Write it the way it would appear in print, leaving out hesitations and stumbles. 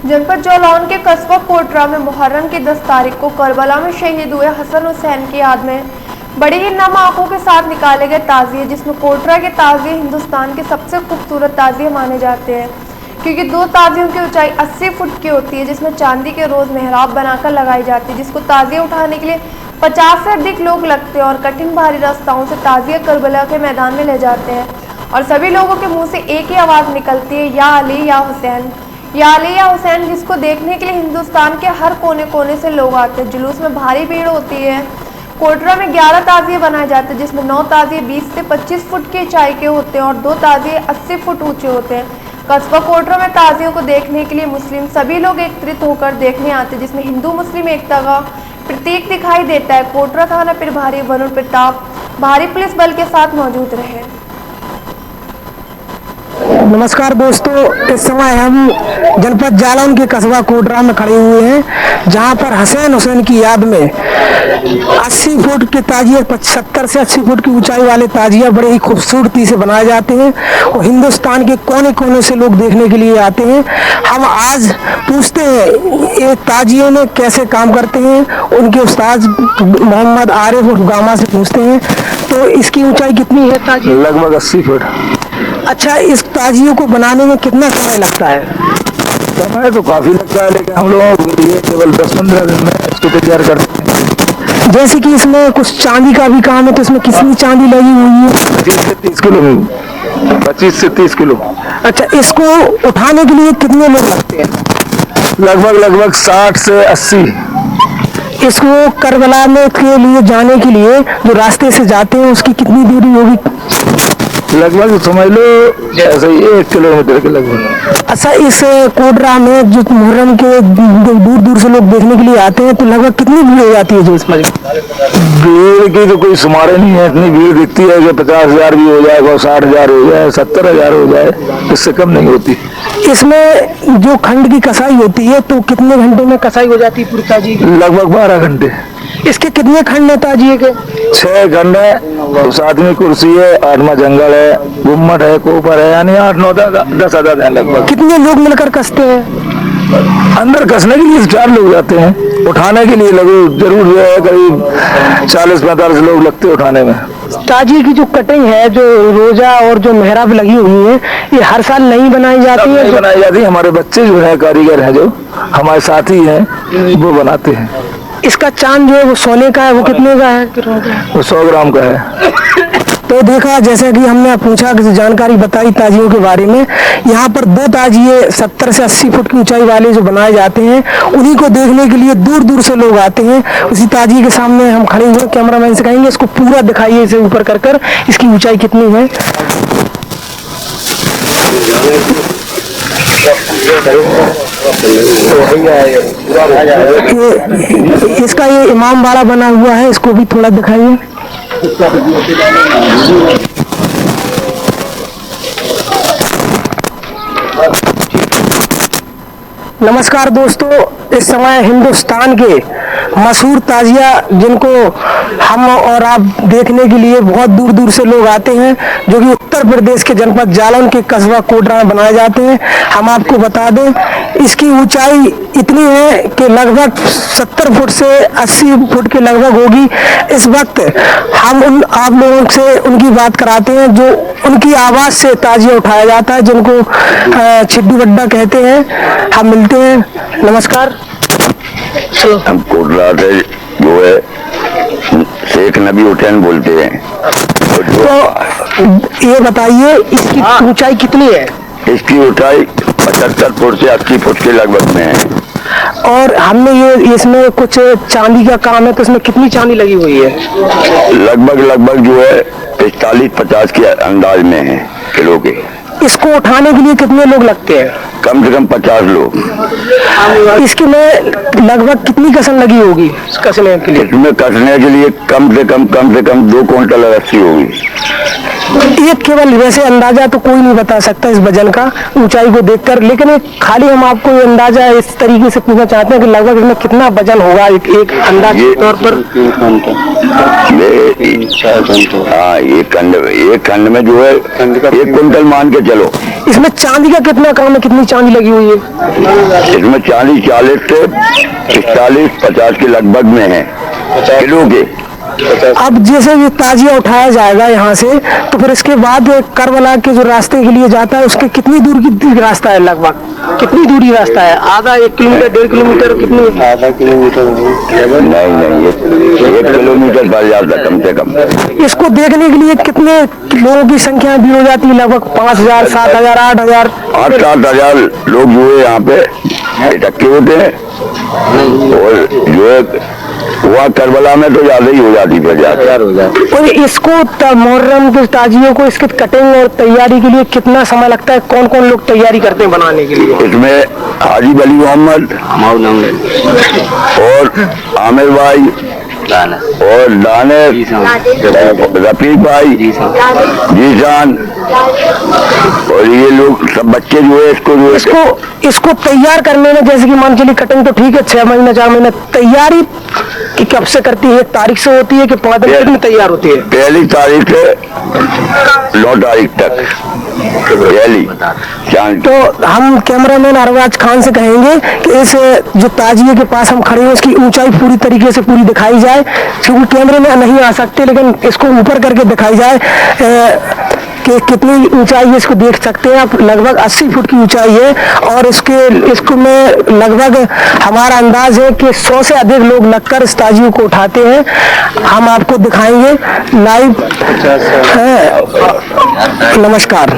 जनपद जालौन के कस्बा कोटरा में मुहर्रम की 10 तारीख को करबला में शहीद हुए हसन हुसैन की याद में बड़ी ही नम आंखों के साथ निकाले गए ताजिए, जिसमें कोटरा के ताजिए हिंदुस्तान के सबसे खूबसूरत ताजिए माने जाते हैं, क्योंकि 2 ताजियों की ऊंचाई 80 फुट की होती है, जिसमें चांदी के रोज मेहराब बनाकर लगाई जाती है, जिसको ताजिए उठाने के लिए 50 से अधिक लोग लगते हैं और कठिन भारी रास्ताओं से ताजिए करबला के मैदान में ले जाते हैं और सभी लोगों के मुंह से एक ही आवाज़ निकलती है, या अली या हुसैन, या अली या हुसैन, जिसको देखने के लिए हिंदुस्तान के हर कोने कोने से लोग आते हैं। जुलूस में भारी भीड़ होती है। कोटरा में 11 ताजिए बनाए जाते हैं, जिसमें 9 ताजिए 20 से 25 फुट की ऊंचाई के होते हैं और 2 ताजिए 80 फुट ऊंचे होते हैं। कस्बा कोटरा में ताजियों को देखने के लिए मुस्लिम सभी लोग एकत्रित होकर देखने आते हैं, जिसमें हिंदू मुस्लिम एकता का प्रतीक दिखाई देता है। कोटरा थाना प्रभारी वरुण प्रताप भारी पुलिस बल के साथ मौजूद रहे। नमस्कार दोस्तों, इस समय हम जनपद जालौन के कस्बा कोटरा में खड़े हुए हैं, जहां पर हसन हुसैन की याद में 80 फुट के ताजिए 70 से 80 फुट की ऊंचाई वाले ताजिया बड़े ही खूबसूरती से बनाए जाते हैं और हिंदुस्तान के कोने कोने से लोग देखने के लिए आते हैं। हम आज पूछते हैं ये ताजिए में कैसे काम करते हैं, उनके उस्ताद मोहम्मद आरिफ और गामा से पूछते हैं। तो इसकी ऊंचाई कितनी है ताजिए? लगभग 80 फुट। अच्छा, इस ताजियों को बनाने में कितना समय लगता है? समय तो काफी लगता है, लेकिन हम लोगों के लिए केवल 10-15 दिन में इसको तैयार करते हैं। जैसे कि इसमें कुछ चांदी का भी काम है, तो इसमें कितनी चांदी लगी हुई है? 25 से 30 किलो में, 25 से 30 किलो। अच्छा, इसको उठाने के लिए कितने लोग लगते हैं? लगभग 60 से 80। इसको करबला में के लिए जाने के लिए जो रास्ते से जाते हैं उसकी कितनी दूरी होगी? लगभग समझ लो ऐसे 1 किलोमीटर के लगभग। अच्छा, इस कोटरा में जो मुहर्रम के दूर दूर से लोग देखने के लिए आते हैं, तो लगभग कितनी भीड़ हो जाती है? जो इसमें भीड़ की तो कोई शुमार नहीं है, इतनी भीड़ दिखती है कि 50,000 भी हो जाएगा, 60,000 हो जाए, 70,000 हो जाए, इससे कम नहीं होती। इसमें जो खंड की कसाई होती है, तो कितने घंटे में कसाई हो जाती है पूरी ताजी? लगभग 12 घंटे। इसके कितने खंड है ताजिए के? 6 खंड है, 7वीं कुर्सी है, 8वां जंगल है, गुम्मट है, कोपर है, यानी 8-9-10 अदद है लगभग। कितने लोग मिलकर कसते हैं? अंदर कसने के लिए 4 लोग जाते हैं, उठाने के लिए लगभग जरूर जो है करीब 40-45 लोग लगते हैं उठाने में। ताजिए की जो कटिंग है, जो रोजा और जो मेहराब लगी हुई है, ये हर साल नहीं बनाई जाती है? बनाई जाती है, हमारे बच्चे जो है कारीगर हैं, जो हमारे साथी हैं, वो बनाते हैं। इसका चांद जो है वो सोने का है, वो कितने का है? वो 100 ग्राम का है। तो देखा, जैसे कि हमने पूछा कि जानकारी बताई ताजियों के बारे में, यहाँ पर 2 ताजिए 70 से 80 फुट की ऊंचाई वाले जो बनाए जाते हैं, उन्हीं को देखने के लिए दूर दूर से लोग आते हैं। उसी ताजिए के सामने हम खड़े हुए, कैमरामैन से कहेंगे इसको पूरा दिखाइए, इसे ऊपर कर कर इसकी ऊंचाई कितनी है। इसका ये इमाम बाड़ा बना हुआ है, इसको भी थोड़ा दिखाइए। नमस्कार दोस्तों, इस समय हिंदुस्तान के मशहूर ताजिया जिनको हम और आप देखने के लिए बहुत दूर दूर से लोग आते हैं, जो कि उत्तर प्रदेश के जनपद जालौन के कस्बा कोटरा में बनाए जाते हैं। हम आपको बता दें, इसकी ऊंचाई इतनी है कि लगभग 70 फुट से 80 फुट के लगभग होगी। इस वक्त हम आप लोगों से उनकी बात कराते हैं, जो उनकी आवाज़ से ताजिया उठाया जाता है, जिनको छिड्डू गड्ढा कहते हैं। हम मिलते हैं। नमस्कार। हम कोटरा से जो है शेख नबी हुसैन बोलते हैं। तो ये बताइए, इसकी ऊंचाई कितनी है? इसकी ऊंचाई 75 फुट से 80 फुट के लगभग में है। और हमने ये इसमें कुछ चांदी का काम है, तो इसमें कितनी चांदी लगी हुई है? लगभग जो है 45-50 के अंदाज में है किलो के। इसको उठाने के लिए कितने लोग लगते हैं? कम से कम 50 लोग। इसके में लगभग कितनी कसम लगी होगी कसने के लिए? इसमें कसने के लिए कम से कम 2 क्विंटल रस्सी होगी। ये केवल वैसे अंदाजा तो कोई नहीं बता सकता इस वजन का ऊंचाई को देखकर, लेकिन एक खाली हम आपको ये अंदाजा इस तरीके से पूछना चाहते हैं कि लगभग इसमें कितना वजन होगा एक अंदाज के तौर पर? हाँ, एक खंड में जो है 1 क्विंटल मान के चलो। इसमें चांदी का कितना काम है, कितनी चांदी लगी हुई है? इसमें चांदी 40 से 40-50 के लगभग में है किलो के। अब जैसे ये ताजिया उठाया जाएगा यहाँ से, तो फिर इसके बाद करबला के जो रास्ते के लिए जाता है उसके कितनी दूर की रास्ता है, लगभग कितनी दूरी रास्ता है? आधा 1 किलोमीटर 1.5 किलोमीटर कितनी? आधा किलोमीटर नहीं 1 किलोमीटर बढ़ जाता कम से कम। इसको देखने के लिए कितने लोगों की संख्या भी हो जाती है? लगभग 5,000 7,000 8,000 8-7 हजार लोग जो है यहाँ पे इकट्ठे होते हैं। और जो है वहाँ करबला में तो ज्यादा ही हो जाती है। और इसको मुहर्रम के ताजियों को इसके कटिंग और तैयारी के लिए कितना समय लगता है? कौन कौन लोग तैयारी करते हैं बनाने के लिए? इसमें हाजी वली मोहम्मद और आमिर भाई और दानिश, रफीक भाई, जीशान और ये लोग सब बच्चे जो है इसको तैयार करने में, जैसे कि मान चलिए कटिंग तो ठीक है 6 महीने 4 महीने, तैयारी की कब से करती है? 1 तारीख से होती है कि 5 दिन में तैयार होती है? 1 तारीख से 9 तारीख तक पहली। तो हम कैमरामैन अरबाज खान से कहेंगे कि इस जो ताजिए के पास हम खड़े हैं उसकी ऊंचाई पूरी तरीके से पूरी दिखाई जाए, क्योंकि कैमरे में नहीं आ सकते, लेकिन इसको ऊपर करके दिखाई जाए कि कितनी ऊंचाई है। इसको देख सकते हैं आप, लगभग 80 फुट की ऊंचाई है। और इसको में लगभग हमारा अंदाज है कि 100 से अधिक लोग लगकर इस ताजियों को उठाते हैं। हम आपको दिखाएंगे लाइव। नमस्कार।